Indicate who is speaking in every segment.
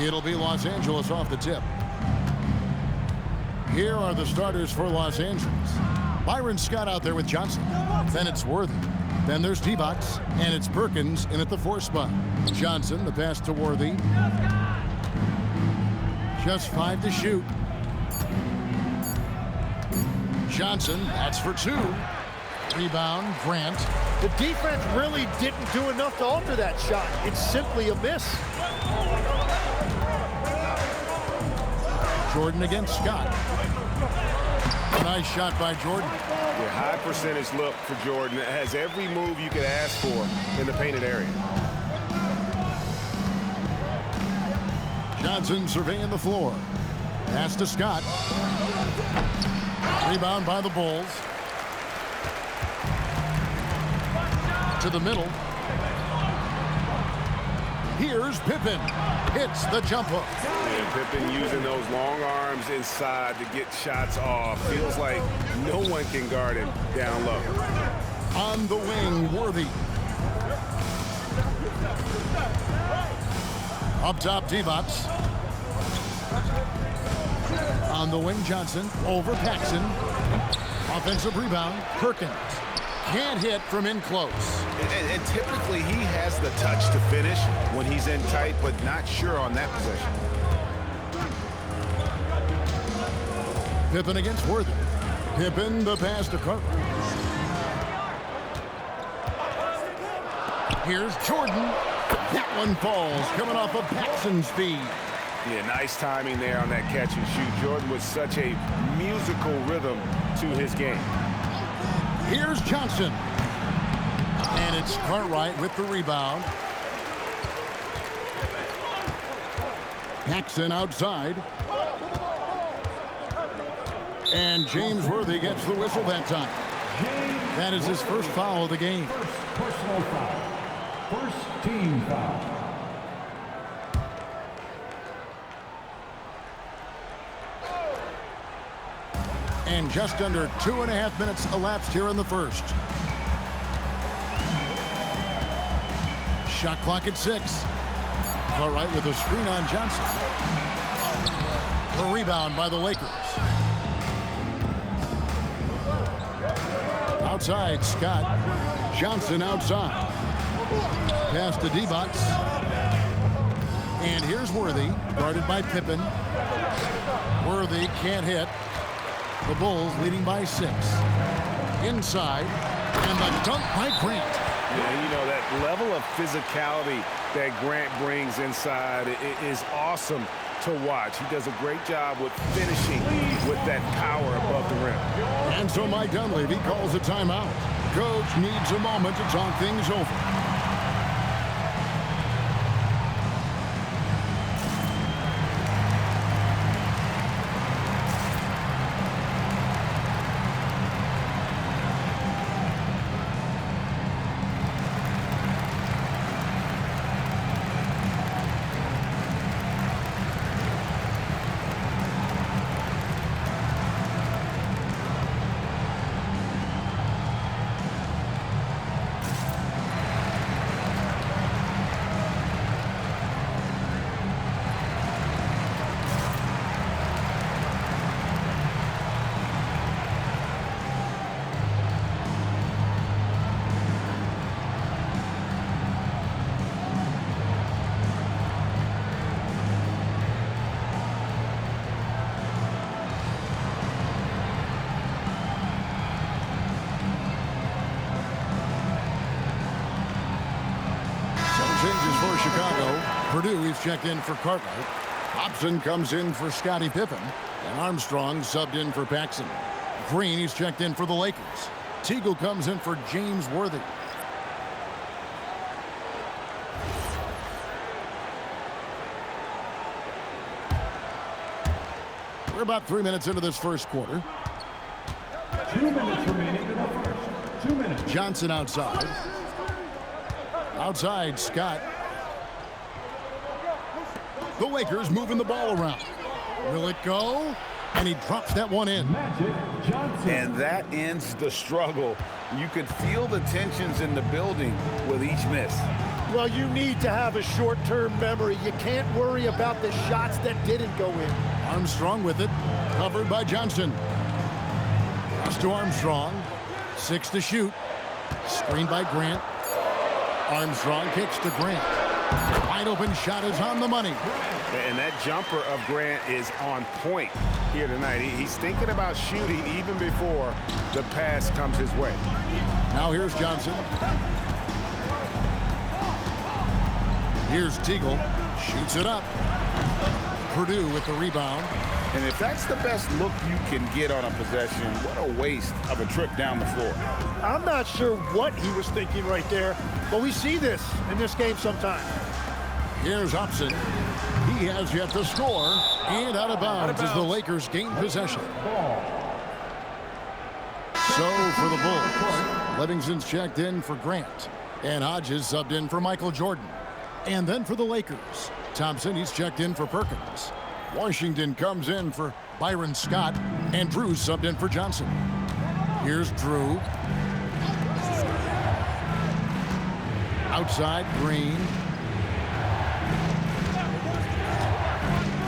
Speaker 1: It'll be Los Angeles off the tip. Here are the starters for Los Angeles. Byron Scott out there with Johnson. Then it's Worthy. Then there's D-Box, and it's Perkins in at the 4 spot. Johnson, the pass to Worthy. Just 5 to shoot. Johnson, that's for 2. Rebound, Grant.
Speaker 2: The defense really didn't do enough to alter that shot. It's simply a miss.
Speaker 1: Jordan against Scott. A nice shot by Jordan.
Speaker 3: Yeah, high percentage look for Jordan. It has every move you could ask for in the painted area.
Speaker 1: Johnson surveying the floor. Pass to Scott. Rebound by the Bulls. To the middle. Here's Pippen. Hits the jump hook.
Speaker 3: And Pippen using those long arms inside to get shots off. Feels like no one can guard him down low.
Speaker 1: On the wing, Worthy. Up top, D-Box. On the wing, Johnson. Over Paxson. Offensive rebound, Perkins. Can't hit from in close.
Speaker 3: And typically he has the touch to finish when he's in tight, but not sure on that possession.
Speaker 1: Pippen against Worthy. Pippen, the pass to Carter. Here's Jordan. That one falls, coming off of Paxson's feed.
Speaker 3: Yeah, nice timing there on that catch and shoot. Jordan with such a musical rhythm to his game.
Speaker 1: Here's Johnson. And it's Cartwright with the rebound. Paxson outside. And James Worthy gets the whistle that time. That is his first foul of the game.
Speaker 4: First personal foul. First team foul.
Speaker 1: And just under 2.5 minutes elapsed here in the first. Shot clock at 6. Cartwright with a screen on Johnson. The rebound by the Lakers. Outside, Scott. Johnson outside. Pass to D-Box. And here's Worthy, guarded by Pippen. Worthy can't hit. The Bulls leading by 6. Inside, and the dunk by Grant.
Speaker 3: Yeah, you know, that level of physicality that Grant brings inside is awesome to watch. He does a great job with finishing with that power above the rim.
Speaker 1: And so Mike Dunleavy calls a timeout. Coach needs a moment to talk things over. Changes for Chicago. Purdue, he's checked in for Cartwright. Hobson comes in for Scottie Pippen. And Armstrong subbed in for Paxson. Green, he's checked in for the Lakers. Teagle comes in for James Worthy. We're about 3 minutes into this first quarter.
Speaker 4: 2 minutes remaining in the first. 2 minutes.
Speaker 1: Johnson outside. Outside, Scott. The Lakers moving the ball around. Will it go? And he drops that one in.
Speaker 4: Magic Johnson.
Speaker 3: And that ends the struggle. You could feel the tensions in the building with each miss.
Speaker 2: Well, you need to have a short-term memory. You can't worry about the shots that didn't go in.
Speaker 1: Armstrong with it, covered by Johnson. Pass to Armstrong, 6 to shoot. Screened by Grant. Armstrong kicks to Grant. Wide open shot is on the money.
Speaker 3: And that jumper of Grant is on point here tonight. He's thinking about shooting even before the pass comes his way.
Speaker 1: Now here's Johnson. Here's Teagle. Shoots it up. Purdue with the rebound.
Speaker 3: And if that's the best look you can get on a possession, what a waste of a trip down the floor.
Speaker 2: I'm not sure what he was thinking right there, but we see this in this game sometimes.
Speaker 1: Here's Hobson. He has yet to score. And out of bounds as the Lakers gain possession. So for the Bulls, Livingston's checked in for Grant. And Hodges subbed in for Michael Jordan. And then for the Lakers, Thompson, he's checked in for Perkins. Washington comes in for Byron Scott. And Drew subbed in for Johnson. Here's Drew. Outside, Green.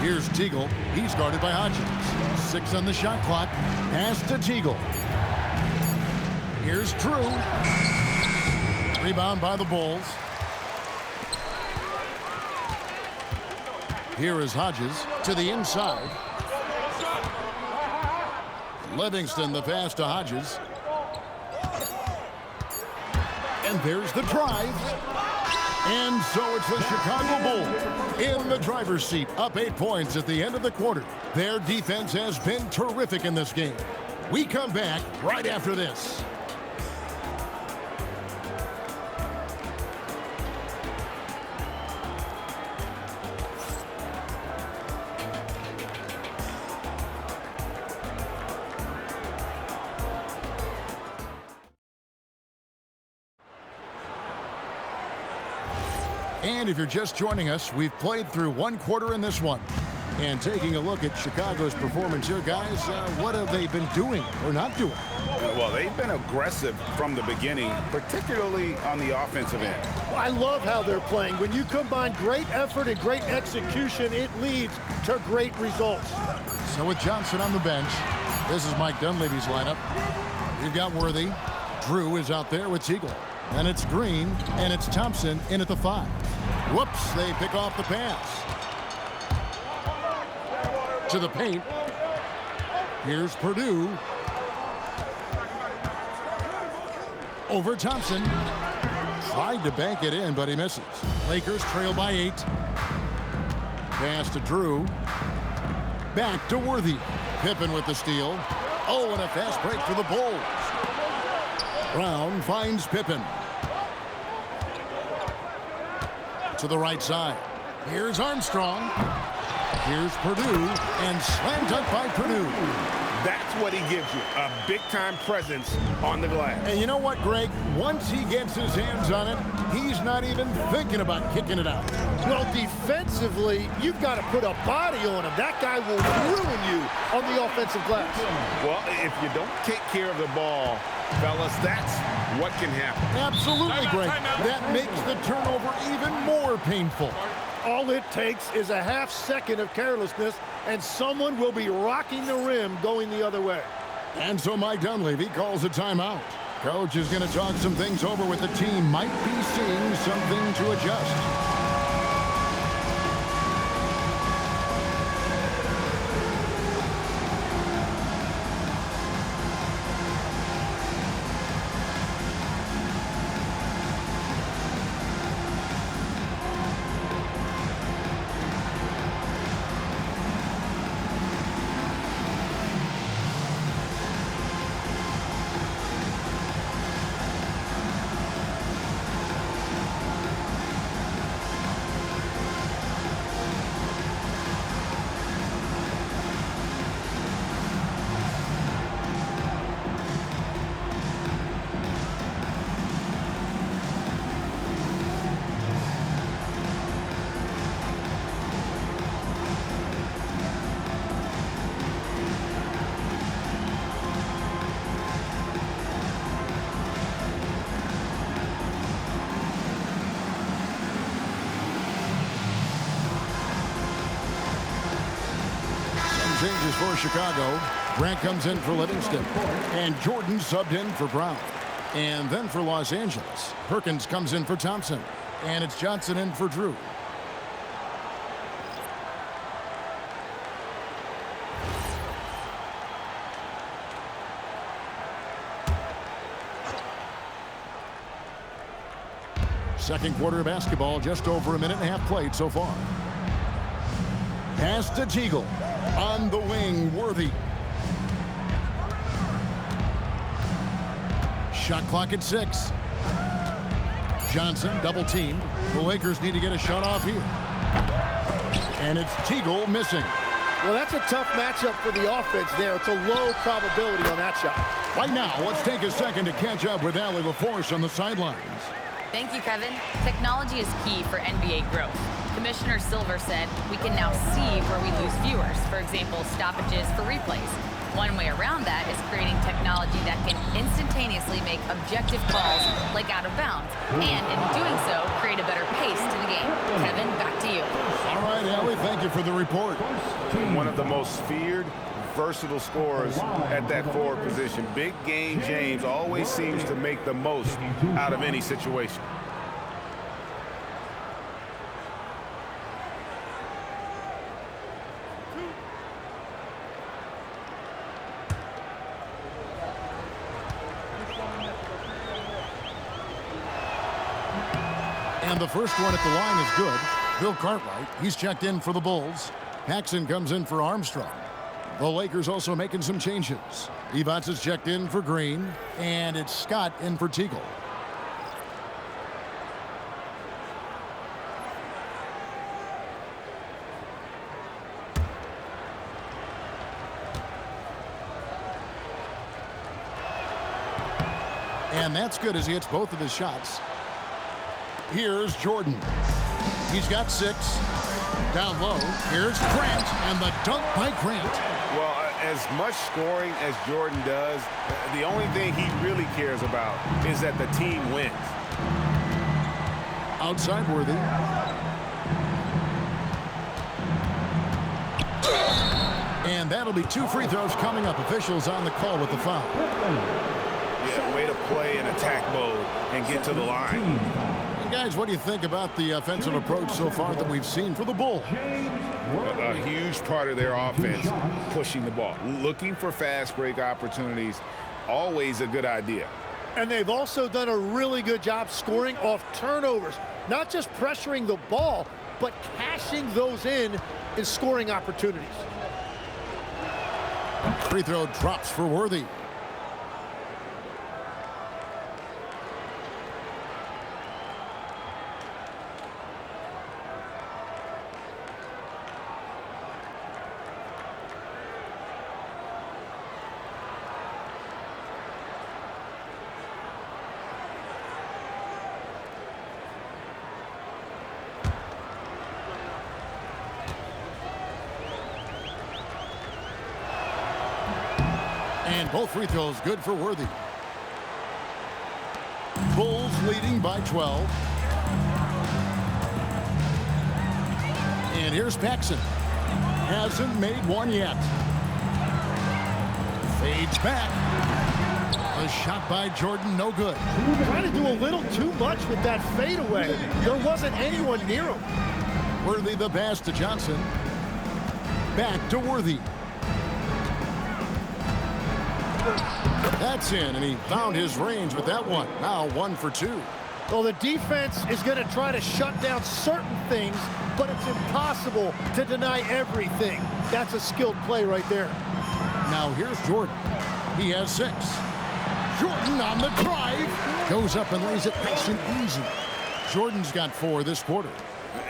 Speaker 1: Here's Teagle. He's guarded by Hodges. 6 on the shot clock. Pass to Teagle. Here's Drew. Rebound by the Bulls. Here is Hodges to the inside. Livingston, the pass to Hodges. And there's the drive. And so it's the Chicago Bulls in the driver's seat, up 8 points at the end of the quarter. Their defense has been terrific in this game. We come back right after this. And if you're just joining us, we've played through 1 quarter in this one. And taking a look at Chicago's performance here, guys, what have they been doing or not doing?
Speaker 3: Well, they've been aggressive from the beginning, particularly on the offensive end.
Speaker 2: I love how they're playing. When you combine great effort and great execution, it leads to great results.
Speaker 1: So with Johnson on the bench, this is Mike Dunleavy's lineup. We've got Worthy. Drew is out there with Teagle. And it's Green, and it's Thompson in at the 5. Whoops, they pick off the pass. To the paint. Here's Purdue. Over Thompson. Tried to bank it in, but he misses. Lakers trail by 8. Pass to Drew. Back to Worthy. Pippen with the steal. Oh, and a fast break for the Bulls. Brown finds Pippen. To the right side. Here's Armstrong. Here's Purdue. And slam dunk by Purdue.
Speaker 3: That's what he gives you, a big-time presence on the glass.
Speaker 1: And you know what, Greg? Once he gets his hands on it, he's not even thinking about kicking it out.
Speaker 2: Well, defensively, you've got to put a body on him. That guy will ruin you on the offensive glass.
Speaker 3: Well, if you don't take care of the ball, fellas, that's what can happen.
Speaker 1: Absolutely, Greg. That makes the turnover even more painful.
Speaker 2: All it takes is a half second of carelessness, and someone will be rocking the rim going the other way.
Speaker 1: And so Mike Dunleavy calls a timeout. Coach is going to talk some things over with the team. Might be seeing something to adjust. for Chicago. Grant comes in for Livingston. And Jordan subbed in for Brown. And then for Los Angeles, Perkins comes in for Thompson. And it's Johnson in for Drew. Second quarter of basketball, just over a minute and a half played so far. Pass to Teagle. On the wing, Worthy. Shot clock at 6. Johnson double teamed. The Lakers need to get a shot off here. And it's Teagle missing.
Speaker 2: Well, that's a tough matchup for the offense there. It's a low probability on that shot.
Speaker 1: Right now, let's take a second to catch up with Allie LaForce on the sidelines.
Speaker 5: Thank you, Kevin. Technology is key for NBA growth. Commissioner Silver said we can now see where we lose viewers, for example, stoppages for replays. One way around that is creating technology that can instantaneously make objective calls like out of bounds, and in doing so, create a better pace to the game. Kevin, back to you.
Speaker 1: All right, Allie, thank you for the report.
Speaker 3: One of the most feared, versatile scorers at that forward position. Big game James always seems to make the most out of any situation.
Speaker 1: And the first one at the line is good. Bill Cartwright, he's checked in for the Bulls. Paxson comes in for Armstrong. The Lakers also making some changes. Evans is checked in for Green, and it's Scott in for Teagle. And that's good as he hits both of his shots. Here's Jordan. He's got 6. Down low. Here's Grant, and the dunk by Grant.
Speaker 3: Well, as much scoring as Jordan does, the only thing he really cares about is that the team wins.
Speaker 1: Outside Worthy. And that'll be 2 free throws coming up. Officials on the call with the foul.
Speaker 3: Yeah, way to play in attack mode and get to the line.
Speaker 1: And guys, what do you think about the offensive approach so far that we've seen for the Bulls?
Speaker 3: A huge part of their offense, pushing the ball. Looking for fast break opportunities, always a good idea.
Speaker 2: And they've also done a really good job scoring off turnovers. Not just pressuring the ball, but cashing those in scoring opportunities.
Speaker 1: Free throw drops for Worthy. And both free throws good for Worthy. Bulls leading by 12. And here's Paxson. Hasn't made one yet. Fades back. A shot by Jordan, no good.
Speaker 2: Trying to do a little too much with that fadeaway. There wasn't anyone near him.
Speaker 1: Worthy the pass to Johnson. Back to Worthy. That's in, and he found his range with that one. Now 1 for 2.
Speaker 2: Well, the defense is going to try to shut down certain things, but it's impossible to deny everything. That's a skilled play right there.
Speaker 1: Now here's Jordan. He has 6. Jordan on the drive. Goes up and lays it nice and easy. Jordan's got 4 this quarter.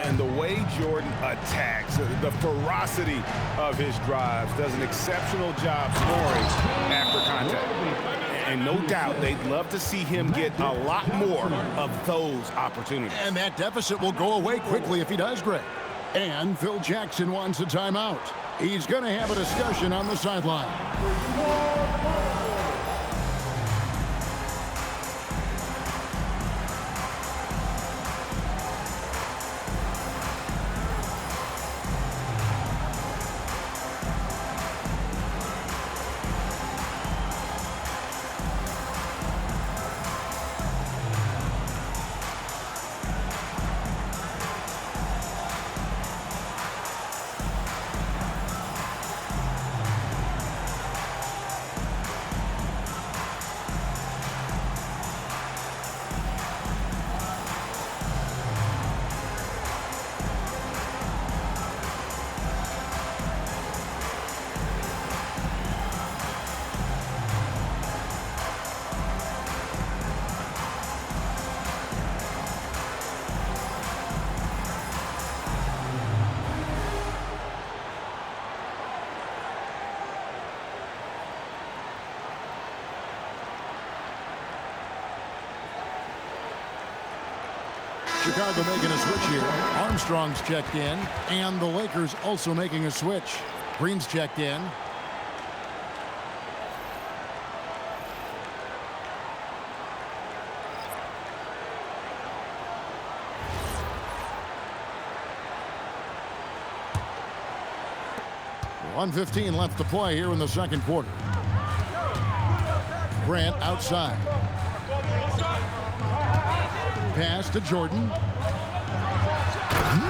Speaker 3: And the way Jordan attacks, the ferocity of his drives, does an exceptional job scoring after contact. And no doubt they'd love to see him get a lot more of those opportunities.
Speaker 1: And that deficit will go away quickly if he does, Greg. And Phil Jackson wants a timeout. He's going to have a discussion on the sideline. Chicago making a switch here. Armstrong's checked in, and the Lakers also making a switch. Green's checked in. .115 left to play here in the second quarter. Grant outside. Pass to Jordan.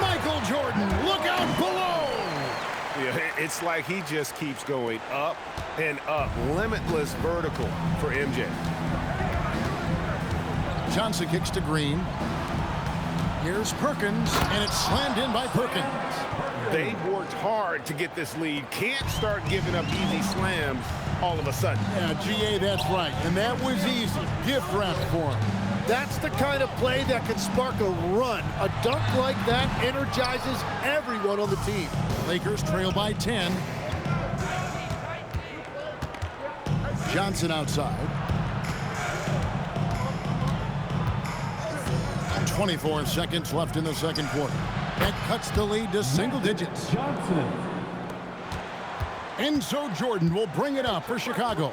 Speaker 1: Michael Jordan, look out below!
Speaker 3: Yeah, it's like he just keeps going up and up. Limitless vertical for MJ.
Speaker 1: Johnson kicks to Green. Here's Perkins, and it's slammed in by Perkins.
Speaker 3: They've worked hard to get this lead. Can't start giving up easy slams all of a sudden.
Speaker 1: Yeah, GA, that's right. And that was easy. Gift wrap for him.
Speaker 2: That's the kind of play that can spark a run. A dunk like that energizes everyone on the team.
Speaker 1: Lakers trail by 10. Johnson outside. 24 seconds left in the second quarter. That cuts the lead to single digits.
Speaker 4: Johnson.
Speaker 1: Enzo Jordan will bring it up for Chicago.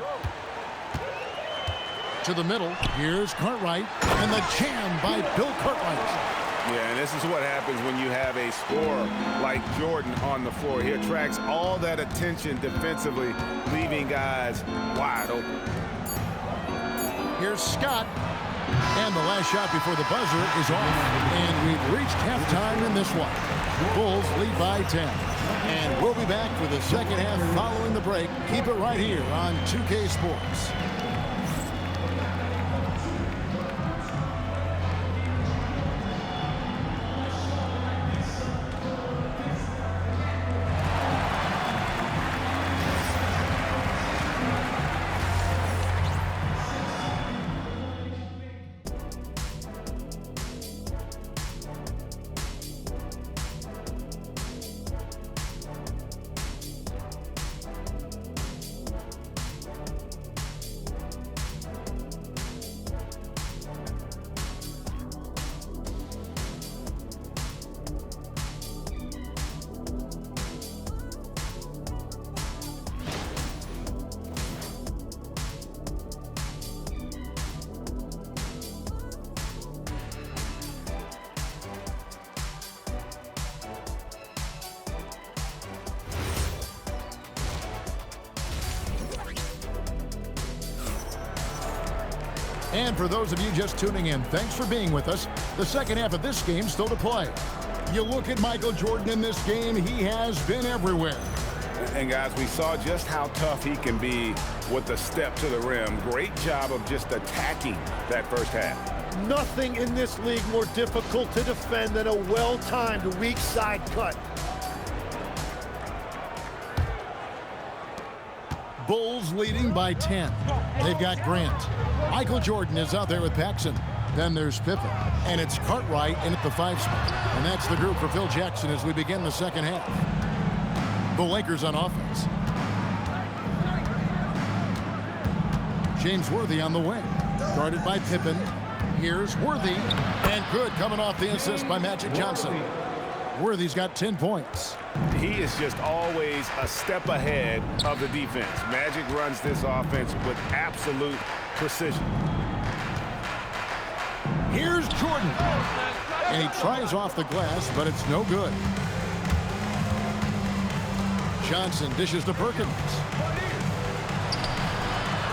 Speaker 1: To the middle, here's Cartwright, and the jam by Bill Cartwright.
Speaker 3: Yeah, and this is what happens when you have a scorer like Jordan on the floor. He attracts all that attention defensively, leaving guys wide open.
Speaker 1: Here's Scott, and the last shot before the buzzer is off. And we've reached halftime in this one. Bulls lead by 10. And we'll be back for the second half following the break. Keep it right here on 2K Sports. And for those of you just tuning in, thanks for being with us. The second half of this game still to play. You look at Michael Jordan in this game, he has been everywhere.
Speaker 3: And guys, we saw just how tough he can be with the step to the rim. Great job of just attacking that first half.
Speaker 2: Nothing in this league more difficult to defend than a well-timed weak side cut.
Speaker 1: Bulls leading by 10. They've got Grant. Michael Jordan is out there with Paxson. Then there's Pippen. And it's Cartwright in at the 5 spot. And that's the group for Phil Jackson as we begin the second half. The Lakers on offense. James Worthy on the wing. Guarded by Pippen. Here's Worthy. And good coming off the assist by Magic Johnson. Worthy's got 10 points.
Speaker 3: He is just always a step ahead of the defense. Magic runs this offense with absolute precision.
Speaker 1: Here's Jordan. And he tries off the glass, but it's no good. Johnson dishes to Perkins.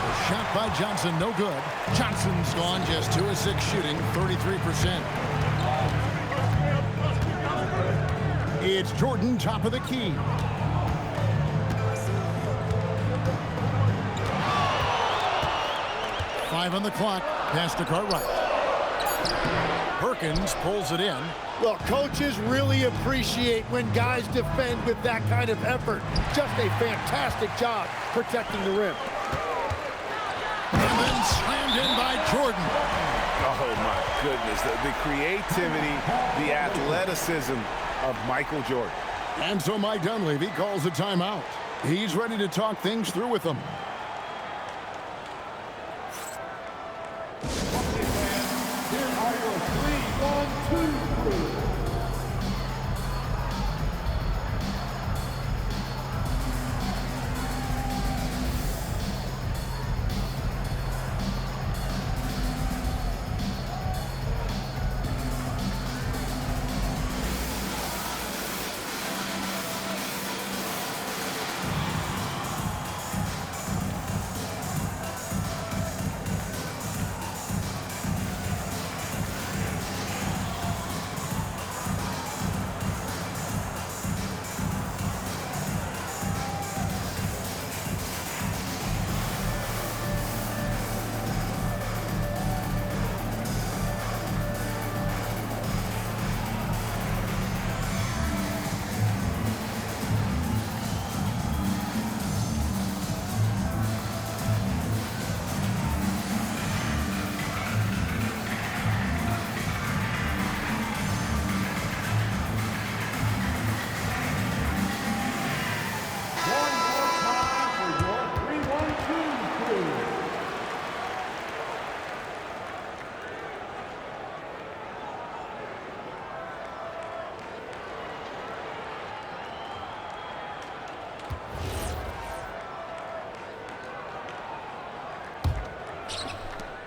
Speaker 1: A shot by Johnson, no good. Johnson's gone just 2 of 6 shooting, 33%. It's Jordan, top of the key. Five on the clock. Pass to Cartwright. Perkins pulls it in.
Speaker 2: Well, coaches really appreciate when guys defend with that kind of effort. Just a fantastic job protecting the rim.
Speaker 1: And then slammed in by Jordan.
Speaker 3: Oh, my goodness. The creativity, the athleticism of Michael Jordan.
Speaker 1: And so Mike Dunleavy calls a timeout. He's ready to talk things through with them.
Speaker 4: Here are 3-1-2 crew.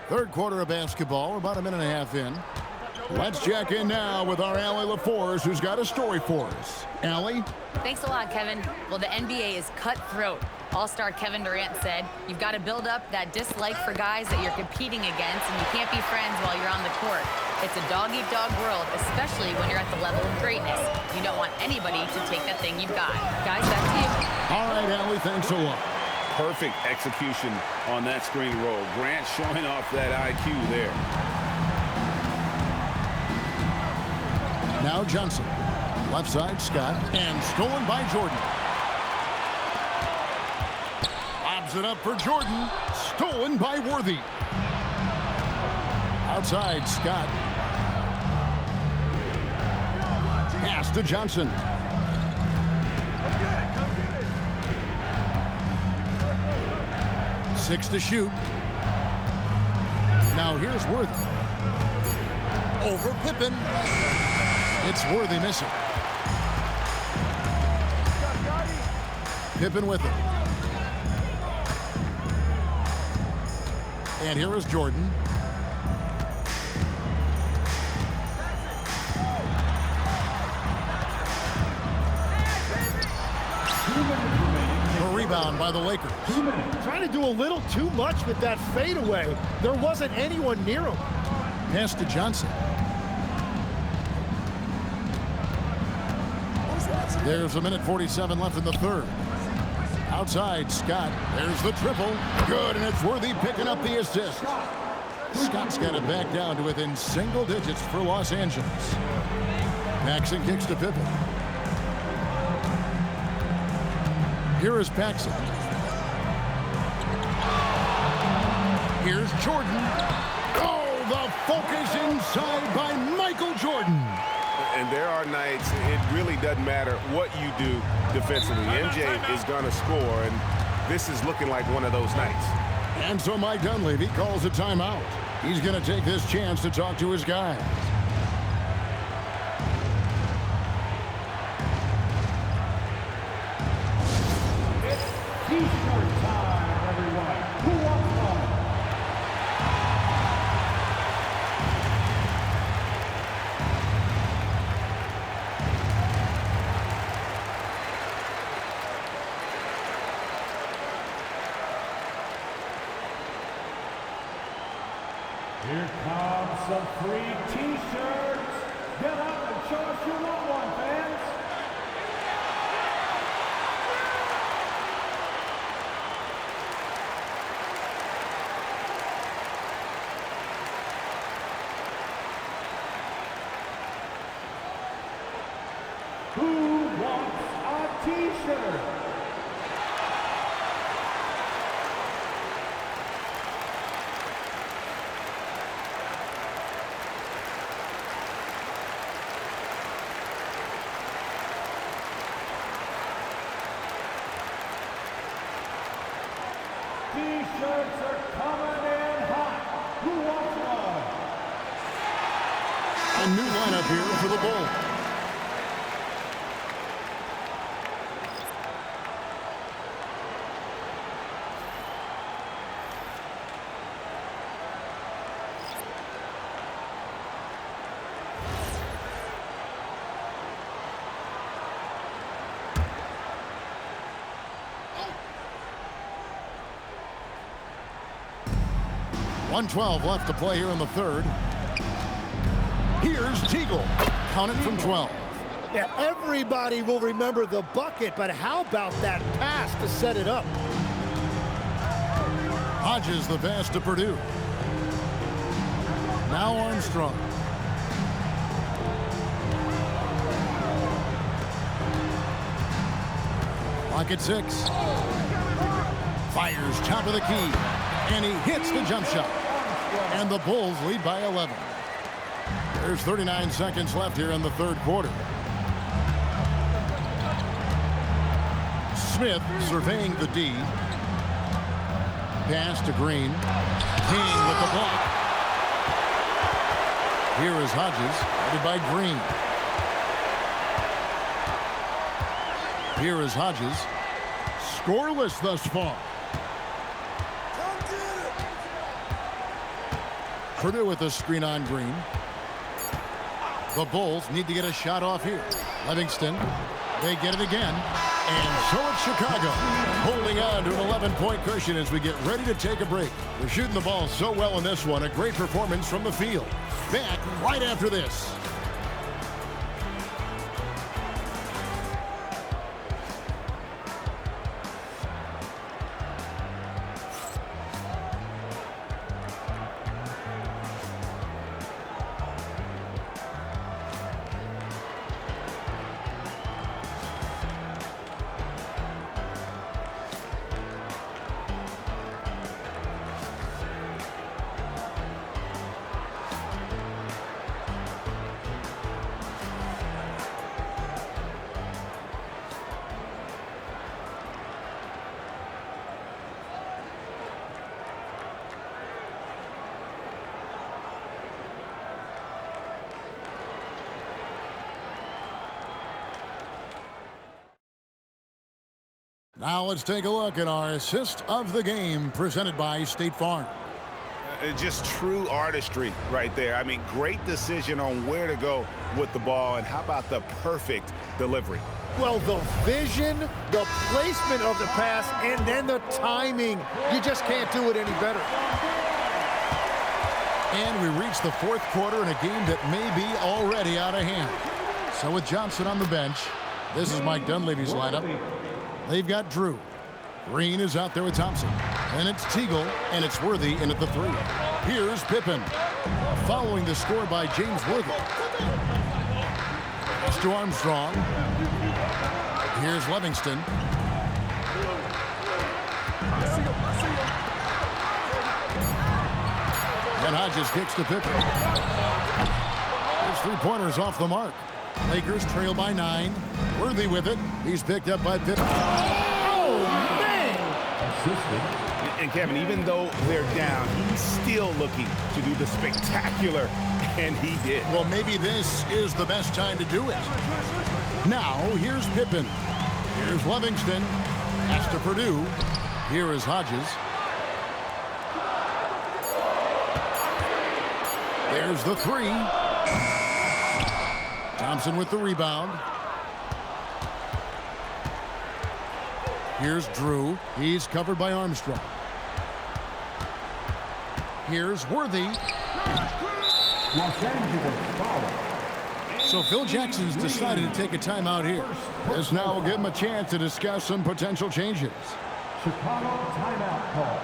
Speaker 1: Third quarter of basketball. We're about a minute and a half in. Let's check in now with our Allie LaForce, who's got a story for us. Allie?
Speaker 5: Thanks a lot, Kevin. Well, the NBA is cutthroat. All-star Kevin Durant said, you've got to build up that dislike for guys that you're competing against, and you can't be friends while you're on the court. It's a dog-eat-dog world, especially when you're at the level of greatness. You don't want anybody to take that thing you've got. Guys, back to you.
Speaker 1: All right, Allie, thanks a lot.
Speaker 3: Perfect execution on that screen roll. Grant showing off that IQ there.
Speaker 1: Now Johnson. Left side, Scott. And stolen by Jordan. Lobs it up for Jordan. Stolen by Worthy. Outside, Scott. Pass to Johnson. Six to shoot. Now here's Worthy. Over Pippen. It's Worthy missing. Pippen with it. And here is Jordan. A rebound by the Lakers.
Speaker 2: Trying to do a little too much with that fadeaway. There wasn't anyone near him.
Speaker 1: Pass to Johnson. There's a minute 47 left in the third. Outside, Scott. There's the triple. Good, and it's Worthy picking up the assist. Scott's got it back down to within single digits for Los Angeles. Paxson kicks to Pippen. Here is Paxson. Here's Jordan. Oh, the focus inside by Michael Jordan.
Speaker 3: And there are nights it really doesn't matter what you do defensively. MJ is going to score, and this is looking like one of those nights.
Speaker 1: And so Mike Dunleavy calls a timeout. He's going to take this chance to talk to his guys.
Speaker 4: T-shirt time, everyone. Who wants one? Here comes some free T-shirts. Get up and show us you want one, fans. Who wants a T-shirt? T-shirts are coming in hot. Who wants one?
Speaker 1: A new lineup here for the Bulls. .112 left to play here in the third. Here's Teagle. Count it from 12.
Speaker 2: Yeah, everybody will remember the bucket, but how about that pass to set it up?
Speaker 1: Hodges the pass to Purdue. Now Armstrong. Clock at 6. Fires top of the key. And he hits the jump shot. And the Bulls lead by 11. There's 39 seconds left here in the third quarter. Smith surveying the D. Pass to Green. King with the block. Here is Hodges, headed by Green. Here is Hodges. Scoreless thus far. Purdue with a screen on Green. The Bulls need to get a shot off here. Livingston, they get it again. And so it's Chicago, holding on to an 11-point cushion as we get ready to take a break. They're shooting the ball so well in this one. A great performance from the field. Back right after this. Now let's take a look at our assist of the game presented by State Farm.
Speaker 3: Just true artistry right there. I mean, great decision on where to go with the ball, and how about the perfect delivery?
Speaker 2: Well, the vision, the placement of the pass, and then the timing. You just can't do it any better.
Speaker 1: And we reach the fourth quarter in a game that may be already out of hand. So with Johnson on the bench, this is Mike Dunleavy's lineup. They've got Drew. Green is out there with Thompson. And it's Teagle, and it's Worthy in at the 3. Here's Pippen. Following the score by James Worthy. Pass to Armstrong. Here's Livingston. And Hodges kicks to Pippen. His three-pointers off the mark. Lakers trail by 9. Worthy with it. He's picked up by Pippen.
Speaker 2: Oh, man!
Speaker 3: And Kevin, even though they're down, he's still looking to do the spectacular, and he did.
Speaker 1: Well, maybe this is the best time to do it. Now, here's Pippen. Here's Livingston. Pass to Purdue. Here is Hodges. There's the 3. Thompson with the rebound. Here's Drew. He's covered by Armstrong. Here's Worthy. So Phil Jackson's decided to take a timeout here. This now will give him a chance to discuss some potential changes.
Speaker 4: Chicago timeout call.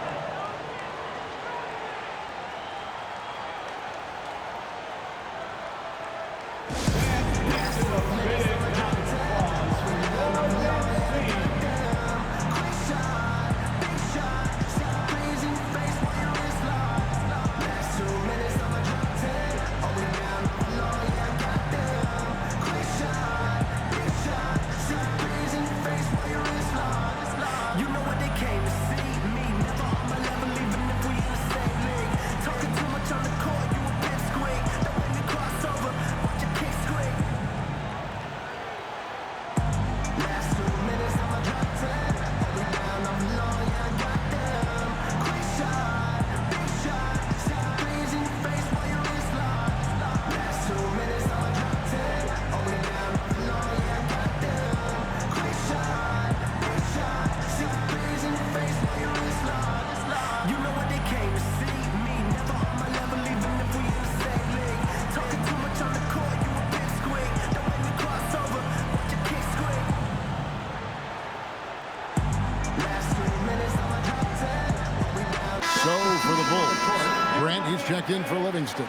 Speaker 1: Livingston.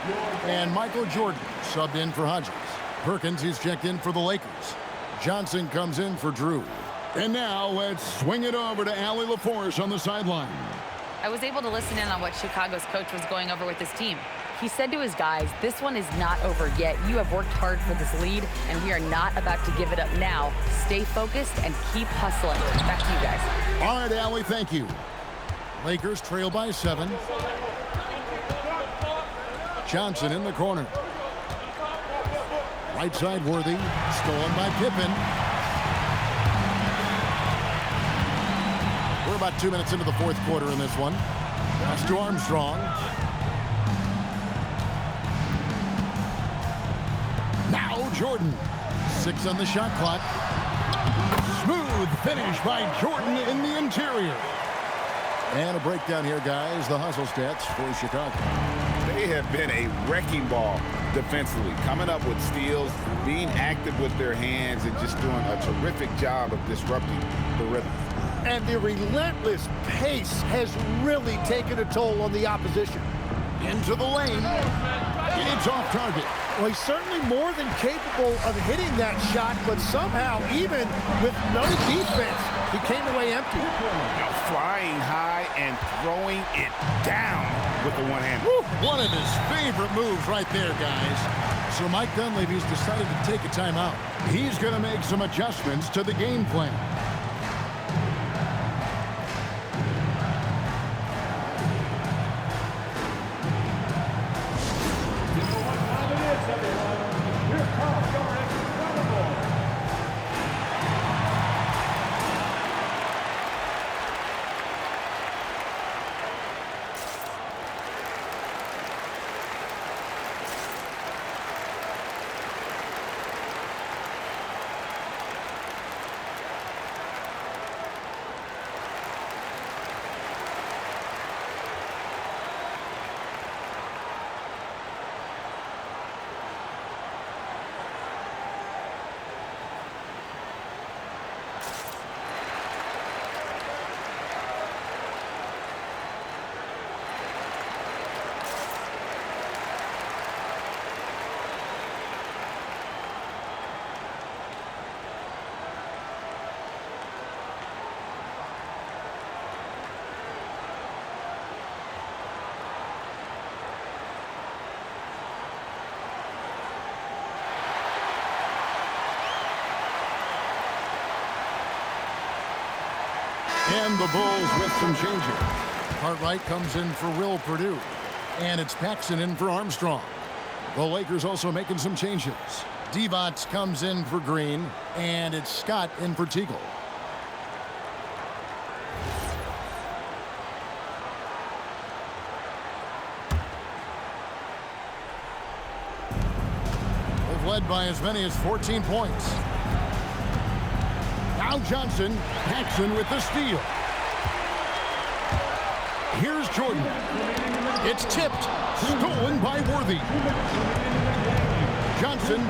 Speaker 1: And Michael Jordan subbed in for Hodges. Perkins, he's checked in for the Lakers. Johnson comes in for Drew. And now let's swing it over to Allie LaForce on the sideline.
Speaker 5: I was able to listen in on what Chicago's coach was going over with his team. He said to his guys, this one is not over yet. You have worked hard for this lead, and we are not about to give it up now. Stay focused and keep hustling. Back to you guys.
Speaker 1: All right, Allie, thank you. Lakers trail by 7. Johnson in the corner. Right side, Worthy. Stolen by Pippen. We're about 2 minutes into the fourth quarter in this one. Pass to Armstrong. Now Jordan. 6 on the shot clock. Smooth finish by Jordan in the interior. And a breakdown here, guys. The hustle stats for Chicago.
Speaker 3: They have been a wrecking ball defensively, coming up with steals, being active with their hands, and just doing a terrific job of disrupting the rhythm.
Speaker 2: And the relentless pace has really taken a toll on the opposition.
Speaker 1: Into the lane. It's off target.
Speaker 2: Well, he's certainly more than capable of hitting that shot, but somehow, even with no defense, he came away empty.
Speaker 3: Now flying high and throwing it down with the one hand.
Speaker 1: Woo, one of his favorite moves right there, guys. So Mike Dunleavy's decided to take a timeout. He's going to make some adjustments to the game plan. And the Bulls with some changes. Cartwright comes in for Will Perdue. And it's Paxson in for Armstrong. The Lakers also making some changes. Divac comes in for Green. And it's Scott in for Teagle. They've led by as many as 14 points. Now Johnson, Paxson with the steal. Here's Jordan. It's tipped, stolen by Worthy. Johnson.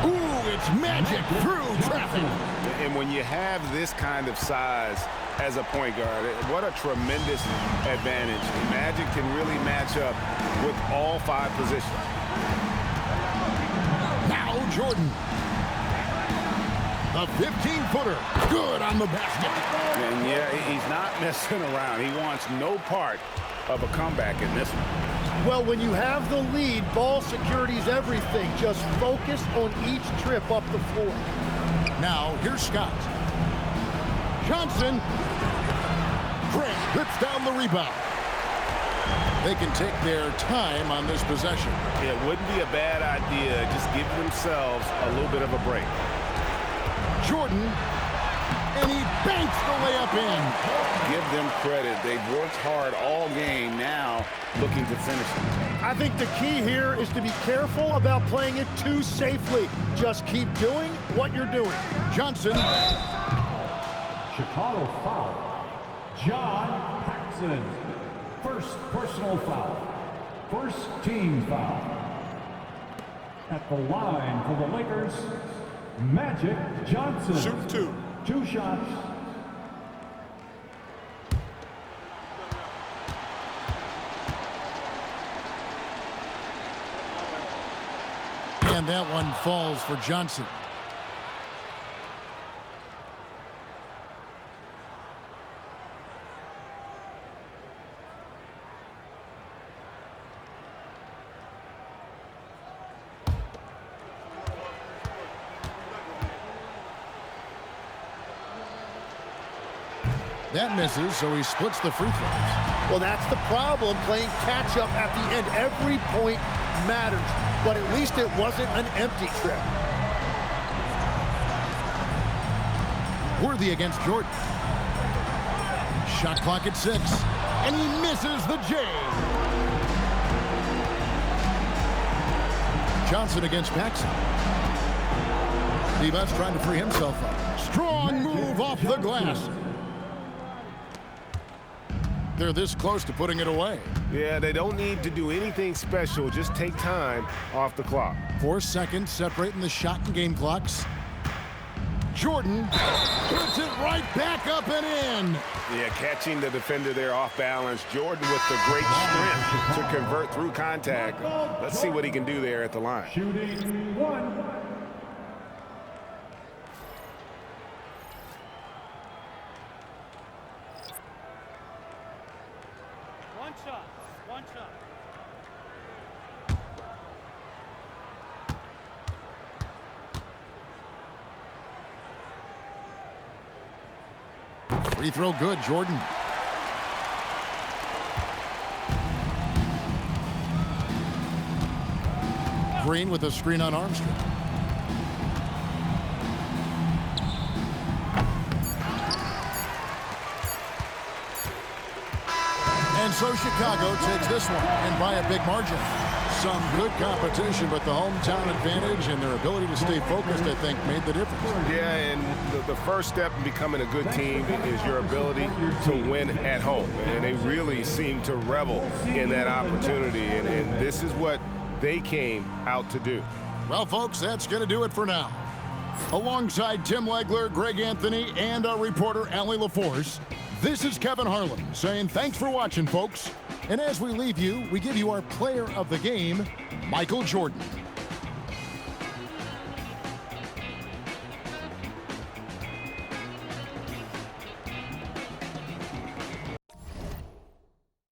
Speaker 1: Ooh, it's magic through traffic.
Speaker 3: And when you have this kind of size as a point guard, what a tremendous advantage. Magic can really match up with all 5 positions.
Speaker 1: Now Jordan. The 15-footer, good on the basket.
Speaker 3: And yeah, he's not messing around. He wants no part of a comeback in this one.
Speaker 2: Well, when you have the lead, ball security is everything. Just focus on each trip up the floor.
Speaker 1: Now, here's Scott. Johnson. Grant rips down the rebound. They can take their time on this possession.
Speaker 3: It wouldn't be a bad idea. Just give themselves a little bit of a break.
Speaker 1: Jordan, and he banks the layup in.
Speaker 3: Give them credit. They've worked hard all game, now looking to finish it.
Speaker 2: I think the key here is to be careful about playing it too safely. Just keep doing what you're doing.
Speaker 1: Johnson.
Speaker 4: Chicago foul. John Paxson. First personal foul. First team foul. At the line for the Lakers, Magic Johnson.
Speaker 3: Shoot 2.
Speaker 4: 2 shots.
Speaker 1: And that one falls for Johnson. That misses, so he splits the free throws.
Speaker 2: Well, that's the problem, playing catch-up at the end. Every point matters, but at least it wasn't an empty trip.
Speaker 1: Worthy against Jordan. Shot clock at 6, and he misses the J. Johnson against Paxson. Divas trying to free himself up. Strong move off the glass. They're this close to putting it away.
Speaker 3: Yeah, they don't need to do anything special. Just take time off the clock.
Speaker 1: 4 seconds separating the shot and game clocks. Jordan puts it right back up and in.
Speaker 3: Yeah, catching the defender there off balance. Jordan with the great strength to convert through contact. Let's see what he can do there at the line.
Speaker 4: Shooting 1.
Speaker 6: One shot.
Speaker 1: Free throw good, Jordan. Green with a screen on Armstrong. And so Chicago takes this one, and by a big margin. Some good competition, but the hometown advantage and their ability to stay focused, I think, made the difference.
Speaker 3: Yeah, and the first step in becoming a good team is your ability to win at home. And they really seem to revel in that opportunity, and this is what they came out to do.
Speaker 1: Well, folks, that's going to do it for now. Alongside Tim Legler, Greg Anthony, and our reporter, Allie LaForce, this is Kevin Harlan saying thanks for watching, folks. And as we leave you, we give you our player of the game, Michael Jordan.